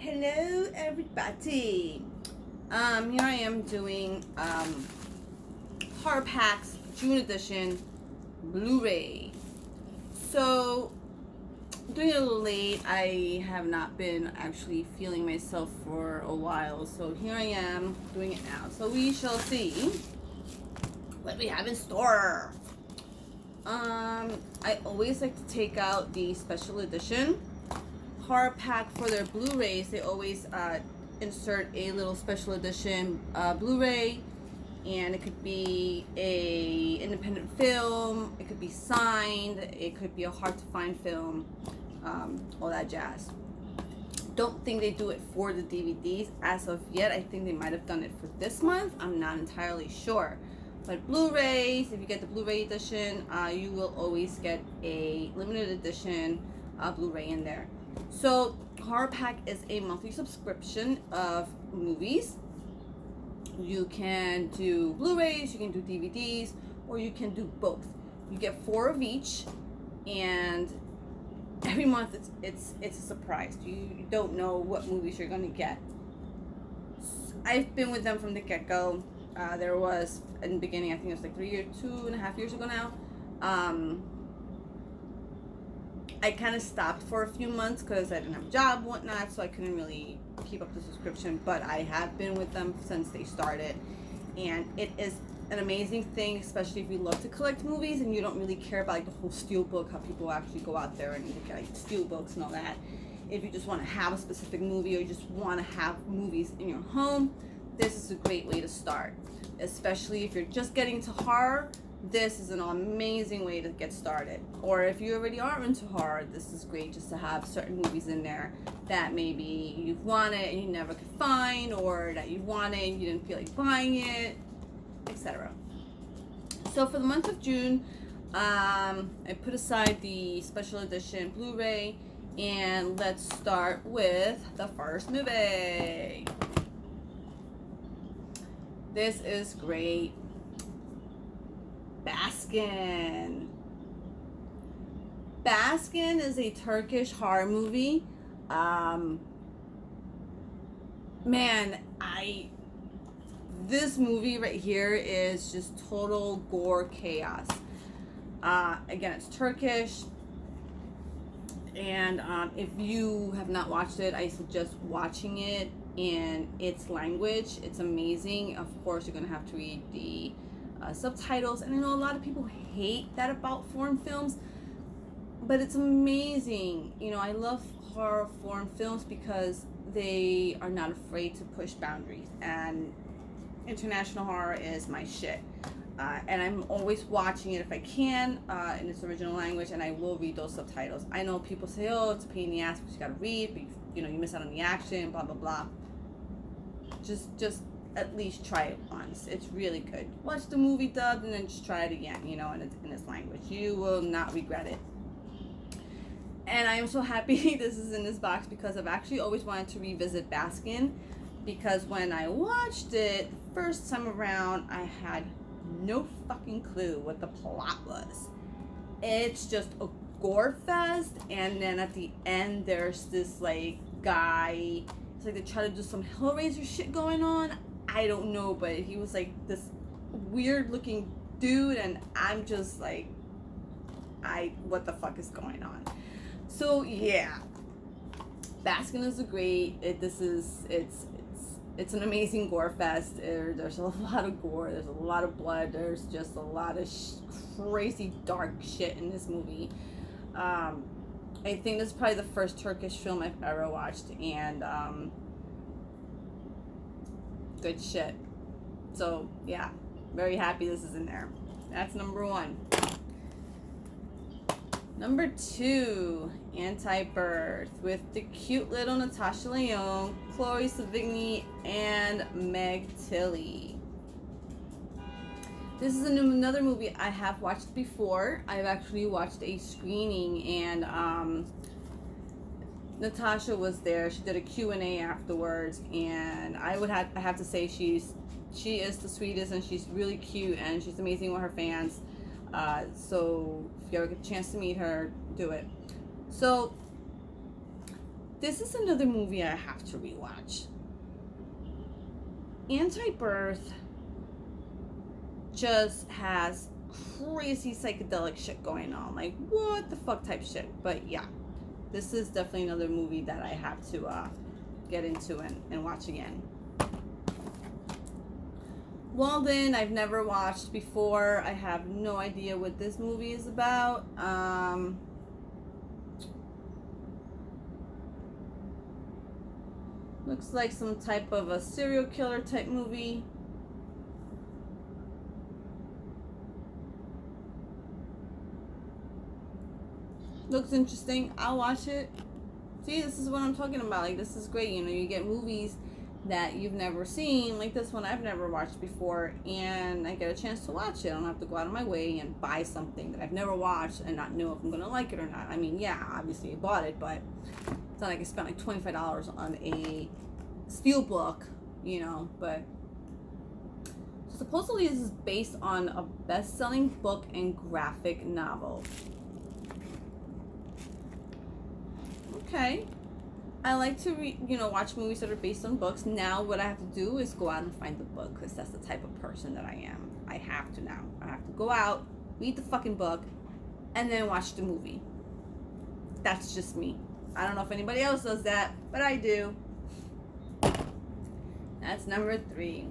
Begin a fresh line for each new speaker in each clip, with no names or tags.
Hello everybody. Here I am doing HorrorPack's June edition Blu-ray. So doing it a little late. I have not been actually feeling myself for a while. So here I am doing it now. So we shall see what we have in store. I always like to take out the special edition. HorrorPack, for their Blu-rays, they always insert a little special edition Blu-ray, and it could be a independent film, it could be signed, it could be a hard to find film, all that jazz. Don't think they do it for the DVDs as of yet. I think they might have done it for this month. I'm not entirely sure. But Blu-rays, if you get the Blu-ray edition, you will always get a limited edition Blu-ray in there. So HorrorPack is a monthly subscription of movies. You can do Blu-rays, you can do DVDs, or you can do both. You get 4 of each, and every month it's a surprise. You don't know what movies you're gonna get. I've been with them from the get-go. There was in the beginning, I think it was like 2.5 years ago now. I kind of stopped for a few months because I didn't have a job and whatnot, so I couldn't really keep up the subscription, but I have been with them since they started, and it is an amazing thing, especially if you love to collect movies and you don't really care about like the whole steelbook, how people actually go out there and look at like steelbooks and all that. If you just want to have a specific movie or you just want to have movies in your home, this is a great way to start, especially if you're just getting to horror. This is an amazing way to get started. Or if you already are into horror, this is great just to have certain movies in there that maybe you've wanted and you never could find, or that you wanted and you didn't feel like buying it, etc. So for the month of June, I put aside the special edition Blu-ray, and let's start with the first movie. This is great. Baskin. Baskin is a Turkish horror movie. This movie right here is just total gore chaos. Again, it's Turkish, and if you have not watched it, I suggest watching it in its language. It's amazing. Of course, you're gonna have to read the subtitles, and I know a lot of people hate that about foreign films, but it's amazing. You know, I love horror foreign films because they are not afraid to push boundaries, and international horror is my shit, and I'm always watching it if I can in its original language, and I will read those subtitles. I know people say, oh, it's a pain in the ass because you gotta read, but you miss out on the action, blah blah blah. Just at least try it once. It's really good. Watch the movie dubbed and then just try it again, in its language. You will not regret it. And I am so happy this is in this box because I've actually always wanted to revisit Baskin, because when I watched it the first time around, I had no fucking clue what the plot was. It's just a gore fest, and then at the end there's this like guy, it's like they try to do some Hellraiser shit going on. I don't know, but he was like this weird looking dude, and I'm just like, what the fuck is going on? So yeah, Baskin is it's an amazing gore fest. There's a lot of gore, there's a lot of blood, there's just a lot of crazy dark shit in this movie. I think this is probably the first Turkish film I've ever watched, and good shit. So yeah, very happy this is in there. That's number 1. Number 2, Anti-Birth, with the cute little Natasha Lyonne, Chloe Sevigny, and Meg Tilly. This is another movie I have watched before. I've actually watched a screening, and Natasha was there. She did a Q&A afterwards, and I have to say she is the sweetest, and she's really cute, and she's amazing with her fans. So if you ever get a chance to meet her, do it. So this is another movie I have to rewatch. Anti-Birth just has crazy psychedelic shit going on. Like, what the fuck type shit. But yeah, this is definitely another movie that I have to get into and watch again. Walden, I've never watched before. I have no idea what this movie is about. Looks like some type of a serial killer type movie. Looks interesting. I'll watch it. See, this is what I'm talking about. Like, this is great. You know, you get movies that you've never seen, like this one I've never watched before, and I get a chance to watch it. I don't have to go out of my way and buy something that I've never watched and not know if I'm gonna like it or not. I mean, yeah, obviously I bought it, but it's not like I spent like $25 on a steelbook, you know. But so supposedly this is based on a best-selling book and graphic novel. Okay. I like to watch movies that are based on books. Now what I have to do is go out and find the book, because that's the type of person that I am. I have to now. I have to go out, read the fucking book, and then watch the movie. That's just me. I don't know if anybody else does that, but I do. That's number 3.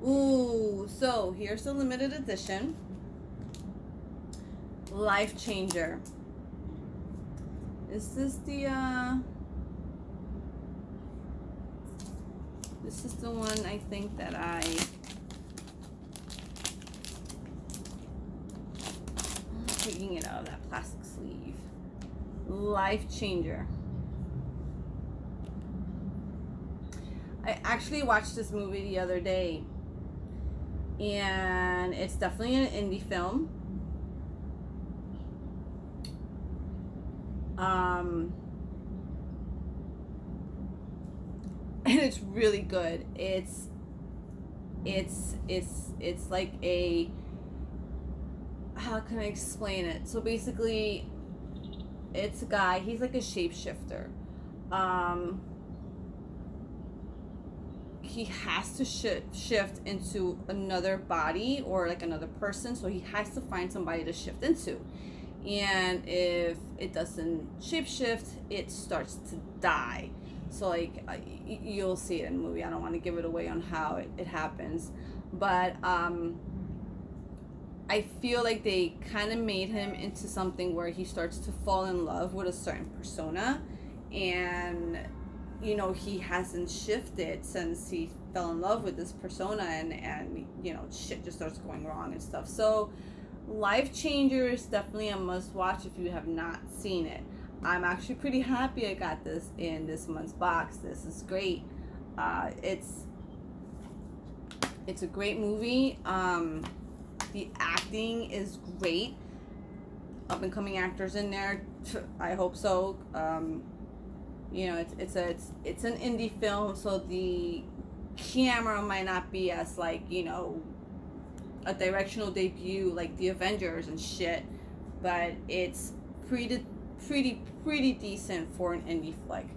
Ooh, so here's the limited edition. Life Changer. Is this the this is the one I think that I'm taking it out of that plastic sleeve. Life Changer. I actually watched this movie the other day, and it's definitely an indie film. And it's really good. It's like a, how can I explain it? So basically, it's a guy, he's like a shapeshifter. He has to shift into another body or like another person, so he has to find somebody to shift into. And if it doesn't shapeshift, it starts to die. So like you'll see it in the movie. I don't want to give it away on how it happens, but I feel like they kind of made him into something where he starts to fall in love with a certain persona, and you know, he hasn't shifted since he fell in love with this persona, and you know, shit just starts going wrong and stuff. So Life Changer is definitely a must watch if you have not seen it. I'm actually pretty happy I got this in this month's box. This is great. It's a great movie. The acting is great. Up and coming actors in there. I hope so. You know, it's an indie film, so the camera might not be as like, you know, a directional debut like the Avengers and shit, but it's pretty decent for an indie flick.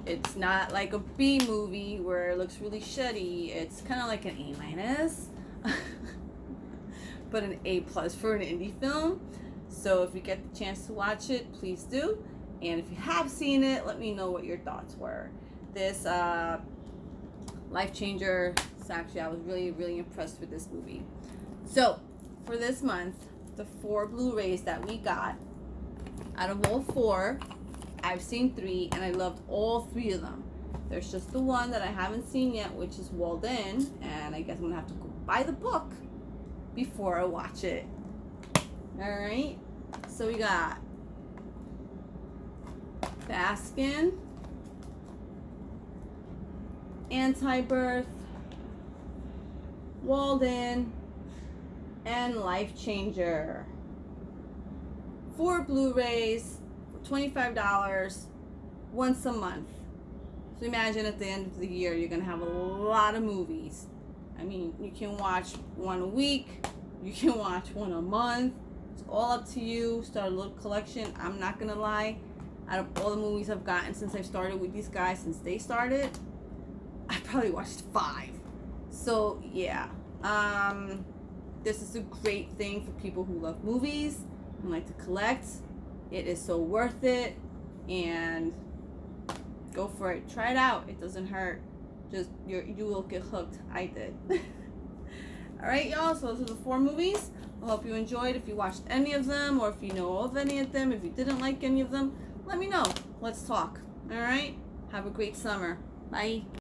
It's not like a B movie where it looks really shitty. It's kind of like an A-, but an A+ for an indie film. So if you get the chance to watch it, please do. And if you have seen it, let me know what your thoughts were. This Life Changer, actually, I was really impressed with this movie. So for this month, the 4 Blu-rays that we got, out of all 4, I've seen 3, and I loved all 3 of them. There's just the one that I haven't seen yet, which is Walden, and I guess I'm gonna have to go buy the book before I watch it. Alright, so we got Baskin, Anti-Birth, Walden, and Life Changer. 4 Blu-rays for $25 once a month. So imagine at the end of the year, you're gonna have a lot of movies. I mean, you can watch one a week, you can watch one a month. It's all up to you. Start a little collection. I'm not gonna lie, Out of all the movies I've gotten since I've started with these guys, since they started, I probably watched 5. So yeah, this is a great thing for people who love movies and like to collect. It is so worth it, and go for it. Try it out. It doesn't hurt. Just you will get hooked. I did. All right, y'all. So those are the 4 movies. I hope you enjoyed. If you watched any of them, or if you know of any of them, if you didn't like any of them, let me know. Let's talk. All right. Have a great summer. Bye.